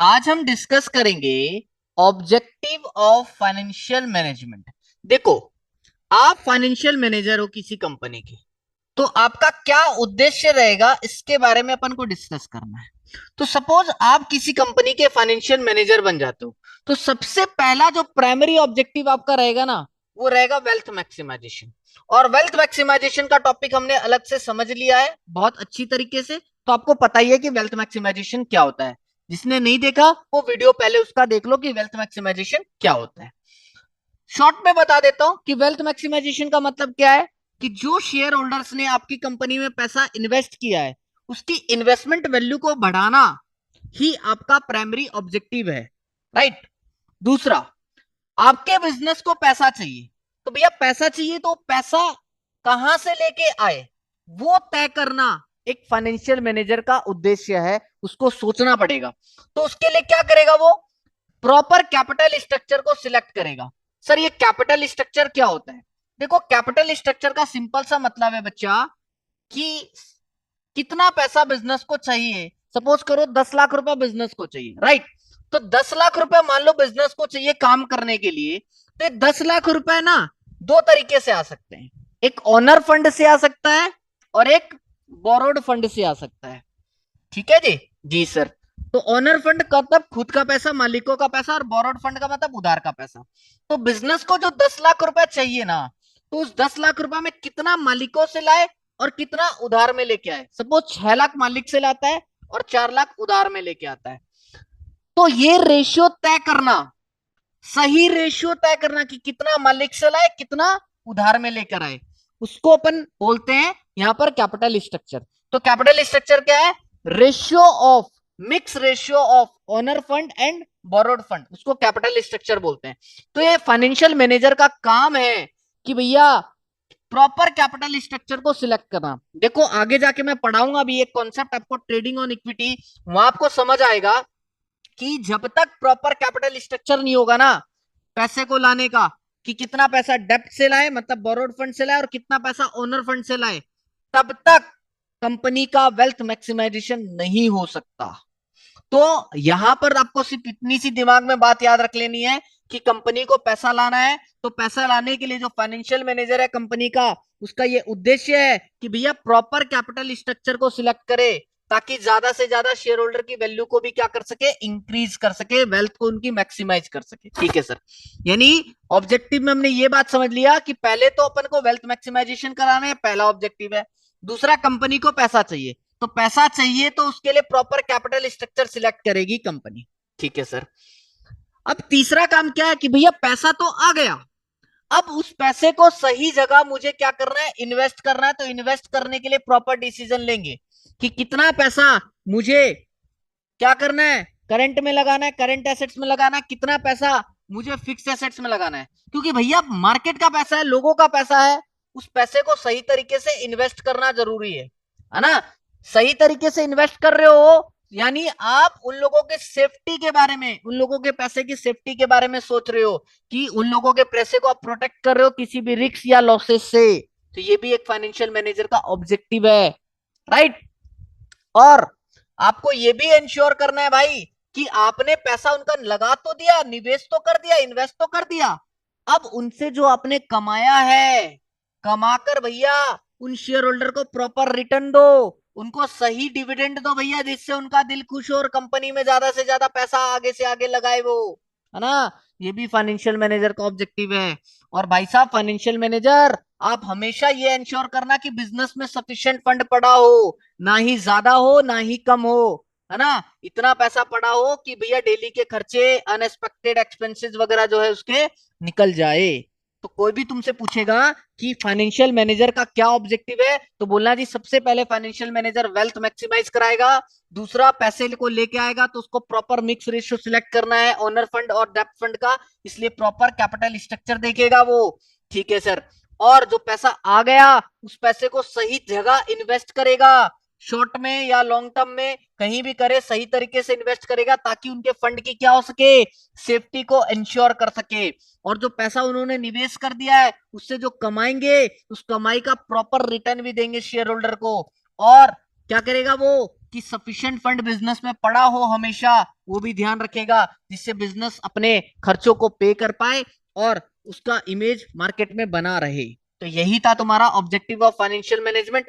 आज हम डिस्कस करेंगे ऑब्जेक्टिव ऑफ फाइनेंशियल मैनेजमेंट। देखो, आप फाइनेंशियल मैनेजर हो किसी कंपनी के, तो आपका क्या उद्देश्य रहेगा इसके बारे में अपन को डिस्कस करना है। तो सपोज आप किसी कंपनी के फाइनेंशियल मैनेजर बन जाते हो, तो सबसे पहला जो प्राइमरी ऑब्जेक्टिव आपका रहेगा ना, वो रहेगा वेल्थ मैक्सिमाइजेशन। और वेल्थ मैक्सिमाइजेशन का टॉपिक हमने अलग से समझ लिया है बहुत अच्छी तरीके से, तो आपको पता ही है कि वेल्थ मैक्सिमाइजेशन क्या होता है। जिसने नहीं देखा वो वीडियो पहले उसका देख लो कि वेल्थ मैक्सिमाइजेशन क्या होता है। शॉर्ट में बता देता हूं कि वेल्थ मैक्सिमाइजेशन का मतलब क्या है, कि जो शेयर होल्डर्स ने आपकी कंपनी में पैसा इन्वेस्ट किया है, उसकी इन्वेस्टमेंट वैल्यू को बढ़ाना ही आपका प्राइमरी ऑब्जेक्टिव है। राइट। दूसरा, आपके बिजनेस को पैसा चाहिए, तो भैया पैसा चाहिए तो पैसा कहां से लेके आए वो तय करना एक फाइनेंशियल मैनेजर का उद्देश्य है। उसको सोचना पड़ेगा। तो उसके लिए क्या करेगा वो, प्रॉपर कैपिटल स्ट्रक्चर को सिलेक्ट करेगा। सर ये कैपिटल स्ट्रक्चर क्या होता है? देखो, कैपिटल स्ट्रक्चर का सिंपल सा मतलब है बच्चा, कि कितना पैसा बिजनेस को चाहिए। सपोज करो 10 लाख रुपए बिजनेस को चाहिए, राइट। तो 10 लाख रुपए मान लो बिजनेस को चाहिए काम करने के लिए। तो 10 लाख रुपए ना दो तरीके से आ सकते हैं। एक ओनर फंड से आ सकता है और एक बोरोड फंड से आ सकता है। ठीक है जी। जी सर। तो ओनर फंड का मतलब खुद का पैसा, मालिकों का पैसा, और बोरोड फंड का मतलब उधार का पैसा। तो बिजनेस को जो 10 लाख रुपए चाहिए ना, तो उस 10 लाख रुपए में कितना मालिकों से लाए और कितना उधार में लेके आए। सपोज 6 लाख मालिक से लाता है और 4 लाख उधार में लेके आता है। तो ये रेशियो तय करना, सही रेशियो तय करना कि कितना मालिक से लाए कितना उधार में लेकर आए, उसको अपन बोलते हैं यहां पर कैपिटल स्ट्रक्चर। तो कैपिटल स्ट्रक्चर क्या है? Ratio of, mix ratio of owner fund and borrowed fund, उसको कैपिटल स्ट्रक्चर बोलते हैं। तो ये फाइनेंशियल मैनेजर का काम है कि भैया प्रॉपर कैपिटल स्ट्रक्चर को सिलेक्ट करना। देखो आगे जाके मैं पढ़ाऊंगा अभी एक कॉन्सेप्ट आपको, ट्रेडिंग ऑन इक्विटी, वहां आपको समझ आएगा कि जब तक प्रॉपर कैपिटल स्ट्रक्चर नहीं होगा ना पैसे को लाने का, कि कितना पैसा डेप्ट से लाए मतलब बोरोड फंड से लाए और कितना पैसा ओनर फंड से लाए, तब तक कंपनी का वेल्थ मैक्सिमाइजेशन नहीं हो सकता। तो यहां पर आपको सिर्फ इतनी सी दिमाग में बात याद रख लेनी है कि कंपनी को पैसा लाना है, तो पैसा लाने के लिए जो फाइनेंशियल मैनेजर है कंपनी का, उसका ये उद्देश्य है कि भैया प्रॉपर कैपिटल स्ट्रक्चर को सिलेक्ट करे, ताकि ज्यादा से ज्यादा शेयर होल्डर की वैल्यू को भी क्या कर सके, इंक्रीज कर सके, वेल्थ को उनकी मैक्सिमाइज कर सके। ठीक है सर। यानी ऑब्जेक्टिव में हमने ये बात समझ लिया कि पहले तो अपन को वेल्थ मैक्सिमाइजेशन कराना है, पहला ऑब्जेक्टिव है। दूसरा, कंपनी को पैसा चाहिए, तो पैसा चाहिए तो उसके लिए प्रॉपर कैपिटल स्ट्रक्चर सिलेक्ट करेगी कंपनी। ठीक है सर। अब तीसरा काम क्या है कि भैया पैसा तो आ गया, अब उस पैसे को सही जगह मुझे क्या करना है, इन्वेस्ट करना है। तो इन्वेस्ट करने के लिए प्रॉपर डिसीजन लेंगे कि कितना पैसा मुझे क्या करना है, करंट में लगाना है, करंट एसेट्स में लगाना है, कितना पैसा मुझे फिक्स एसेट्स में लगाना है। क्योंकि भैया मार्केट का पैसा है, लोगों का पैसा है, उस पैसे को सही तरीके से इन्वेस्ट करना जरूरी है ना। सही तरीके से इन्वेस्ट कर रहे हो यानी आप उन लोगों के सेफ्टी के बारे में, उन लोगों के पैसे की सेफ्टी के बारे में सोच रहे हो, कि उन लोगों के पैसे को आप प्रोटेक्ट कर रहे हो किसी भी रिस्क या लॉसेस से। तो ये भी एक फाइनेंशियल मैनेजर का ऑब्जेक्टिव है। राइट। और आपको ये भी इंश्योर करना है भाई कि आपने पैसा उनका लगा तो दिया, निवेश तो कर दिया, इन्वेस्ट तो कर दिया, अब उनसे जो आपने कमाया है, कमाकर भैया उन शेयर होल्डर को प्रॉपर रिटर्न दो, उनको सही डिविडेंड दो भैया, जिससे उनका दिल खुश हो और कंपनी में ज्यादा से ज्यादा पैसा आगे से आगे लगाए वो, है ना। ये भी फाइनेंशियल मैनेजर का ऑब्जेक्टिव है। और भाई साहब फाइनेंशियल मैनेजर, आप हमेशा ये इंश्योर करना कि बिजनेस में सफिशिएंट फंड पड़ा हो, ना ही ज्यादा हो ना ही कम हो, है ना। इतना पैसा पड़ा हो कि भैया डेली के खर्चे, अनएक्सपेक्टेड एक्सपेंसेस वगैरह जो है उसके निकल जाए। तो कोई भी तुमसे पूछेगा कि फाइनेंशियल मैनेजर का क्या ऑब्जेक्टिव है, तो बोलना जी सबसे पहले फाइनेंशियल मैनेजर वेल्थ मैक्सिमाइज कराएगा, दूसरा पैसे को लेके आएगा तो उसको प्रॉपर मिक्स रेशियो सिलेक्ट करना है ओनर फंड और डेप्ट फंड का, इसलिए प्रॉपर कैपिटल स्ट्रक्चर देखेगा वो। ठीक है सर। और जो पैसा आ गया उस पैसे को सही जगह इन्वेस्ट करेगा, शॉर्ट में या लॉन्ग टर्म में कहीं भी करे, सही तरीके से इन्वेस्ट करेगा ताकि उनके फंड की क्या हो सके, सेफ्टी को इंश्योर कर सके। और जो पैसा उन्होंने निवेश कर दिया है उससे जो कमाएंगे, उस कमाई का प्रॉपर रिटर्न भी देंगे शेयर होल्डर को। और क्या करेगा वो, कि सफिशिएंट फंड बिजनेस में पड़ा हो हमेशा, वो भी ध्यान रखेगा, जिससे बिजनेस अपने खर्चों को पे कर पाए और उसका इमेज मार्केट में बना रहे। तो यही था तुम्हारा ऑब्जेक्टिव ऑफ फाइनेंशियल मैनेजमेंट।